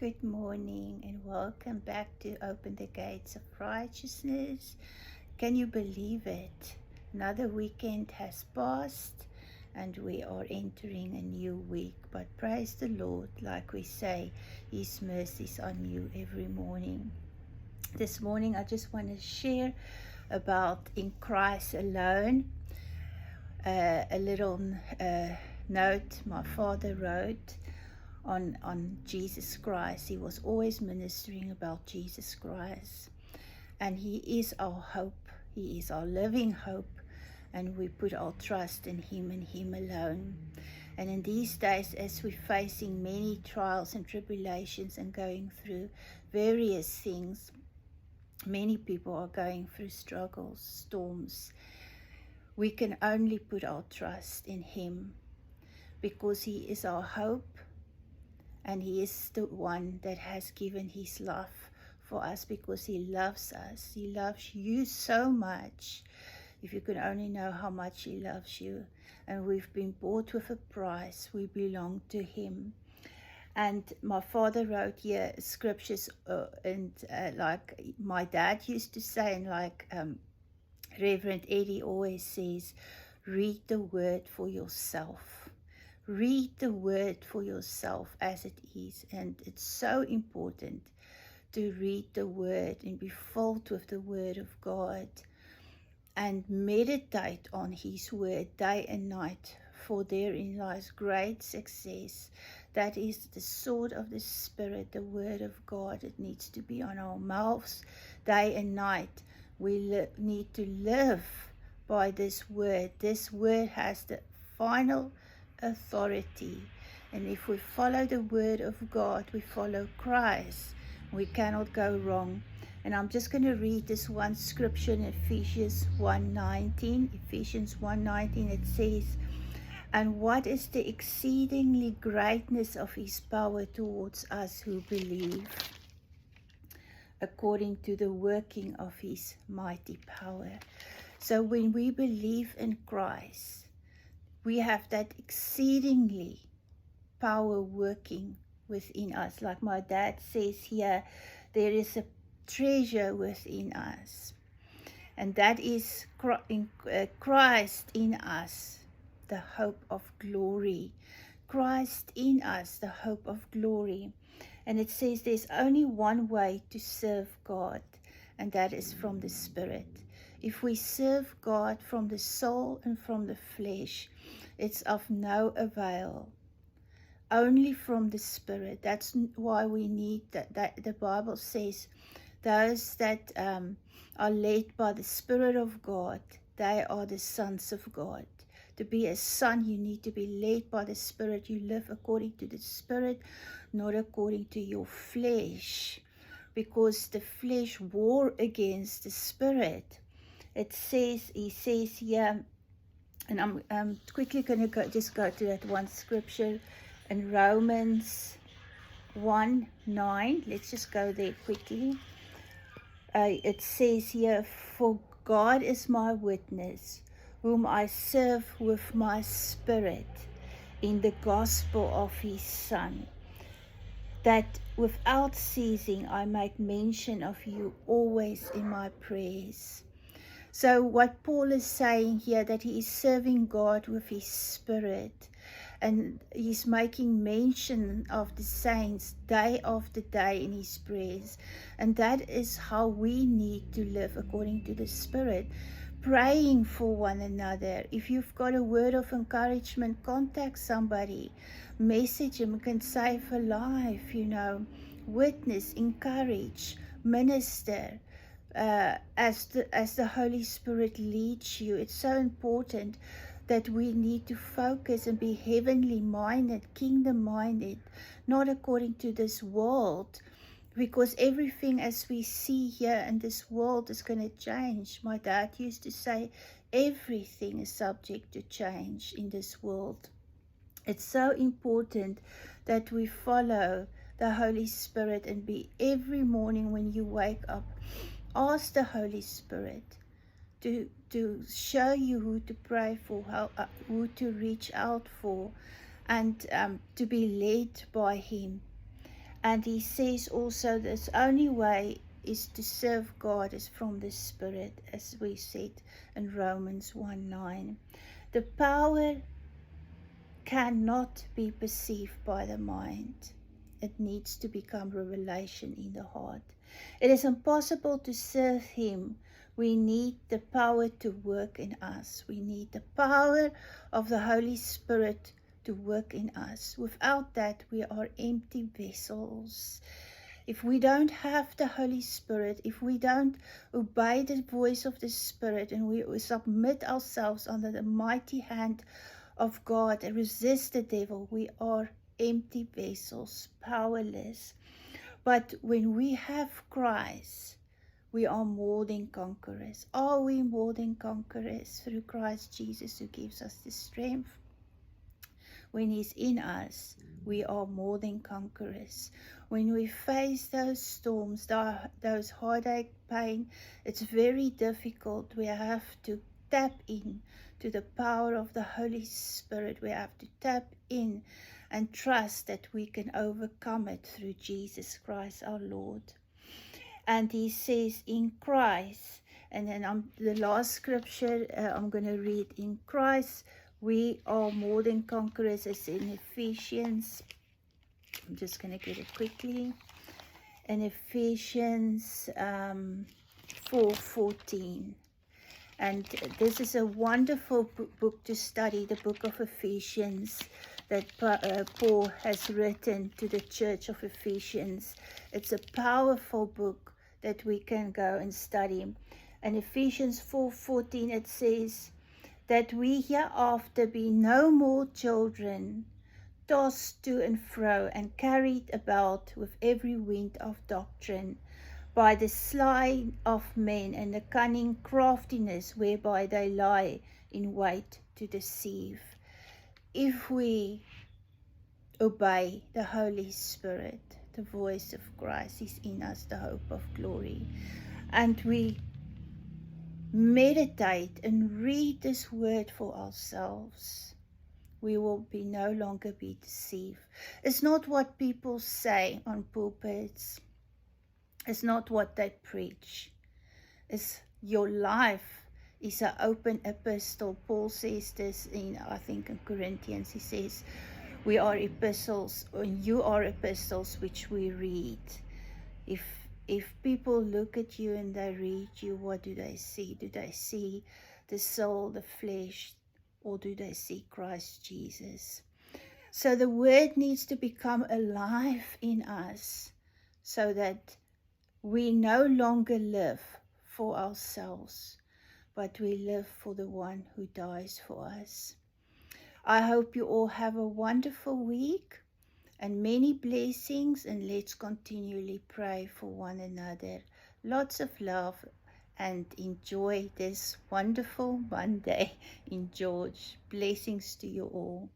Good morning and welcome back to Open the Gates of Righteousness. Can you believe it? Another weekend has passed and we are entering a new week. But praise the Lord, like we say, His mercies are new every morning. This morning I just want to share about in Christ alone. A little note my father wrote on Jesus Christ. He was always ministering about Jesus Christ, and He is our hope. He is our living hope, and we put our trust in Him and Him alone. And in these days, as we're facing many trials and tribulations and going through various things, many people are going through struggles, storms. We can only put our trust in Him because He is our hope. And He is the one that has given His love for us because He loves us. He loves you so much. If you could only know how much He loves you. And we've been bought with a price. We belong to Him. And my father wrote here scriptures like my dad used to say, and like Reverend Eddie always says, read the word for yourself. Read the word for yourself as it is. And it's so important to read the word and be filled with the word of God and meditate on His word day and night, for therein lies great success. That is the sword of the Spirit, the word of God. It needs to be on our mouths day and night. We need to live by this word. This word has the final authority, and if we follow the word of God, we follow Christ. We cannot go wrong. And I'm just going to read this one scripture in Ephesians 1:19. Ephesians 1:19, it says, and what is the exceedingly greatness of His power towards us who believe, according to the working of His mighty power. So when we believe in Christ, we have that exceedingly power working within us. Like my dad says here, there is a treasure within us. And that is Christ in us, the hope of glory. Christ in us, the hope of glory. And it says there's only one way to serve God, and that is from the Spirit. If we serve God from the soul and from the flesh, it's of no avail. Only from the Spirit. That's why we need that the Bible says those that are led by the Spirit of God, they are the sons of God. To be a son, you need to be led by the Spirit. You live according to the Spirit, not according to your flesh, because the flesh war against the Spirit. It says, He says here, and I'm quickly going to just go to that one scripture in Romans 1:9. Let's just go there quickly. It says here, for God is my witness, whom I serve with my spirit in the gospel of His Son, that without ceasing I make mention of you always in my prayers. So what Paul is saying here, that he is serving God with his spirit, and he's making mention of the saints day after day in his prayers. And that is how we need to live, according to the Spirit, praying for one another. If you've got a word of encouragement, contact somebody, message them. Can save a life, witness, encourage, minister. As the Holy Spirit leads you. It's so important that we need to focus and be heavenly minded, kingdom minded, not according to this world, because everything as we see here in this world is going to change. My dad used to say everything is subject to change in this world. It's so important that we follow the Holy Spirit and be every morning when you wake up, ask the Holy Spirit to show you who to pray for, who to reach out for, and to be led by Him. And he says also this only way is to serve God is from the Spirit, as we said in Romans 1:9. The power cannot be perceived by the mind. It needs to become revelation in the heart. It is impossible to serve him. We need the power to work in us. We need the power of the Holy Spirit to work in us. Without that, we are empty vessels. If we don't have the Holy Spirit, if we don't obey the voice of the Spirit, and we submit ourselves under the mighty hand of God and resist the devil, we are empty vessels, powerless. But when we have Christ, we are more than conquerors. Are we more than conquerors through Christ Jesus, who gives us the strength? When he's in us, we are more than conquerors. When we face those storms, those heartache, pain, it's very difficult. We have to tap in to the power of the Holy Spirit. We have to tap in and trust that we can overcome it through Jesus Christ our Lord. And he says in Christ, and then the last scripture I'm going to read, in Christ we are more than conquerors, as in Ephesians. I'm just going to get it quickly. In Ephesians 4:14. And this is a wonderful book to study, the book of Ephesians, that Paul has written to the church of Ephesians. It's a powerful book that we can go and study. In Ephesians 4:14 it says that we hereafter be no more children, tossed to and fro and carried about with every wind of doctrine, by the sleight of men and the cunning craftiness whereby they lie in wait to deceive. If we obey the Holy Spirit, the voice of Christ is in us, the hope of glory, and we meditate and read this word for ourselves, we will no longer be deceived. It's not what people say on pulpits. It's not what they preach. It's your life is an open epistle. Paul says this in, I think in Corinthians, he says, we are epistles, or you are epistles which we read. If people look at you and they read you, what do they see? Do they see the soul, the flesh, or do they see Christ Jesus? So the word needs to become alive in us, so that we no longer live for ourselves, but we live for the one who dies for us. I hope you all have a wonderful week and many blessings, and let's continually pray for one another. Lots of love, and enjoy this wonderful Monday in George. Blessings to you all.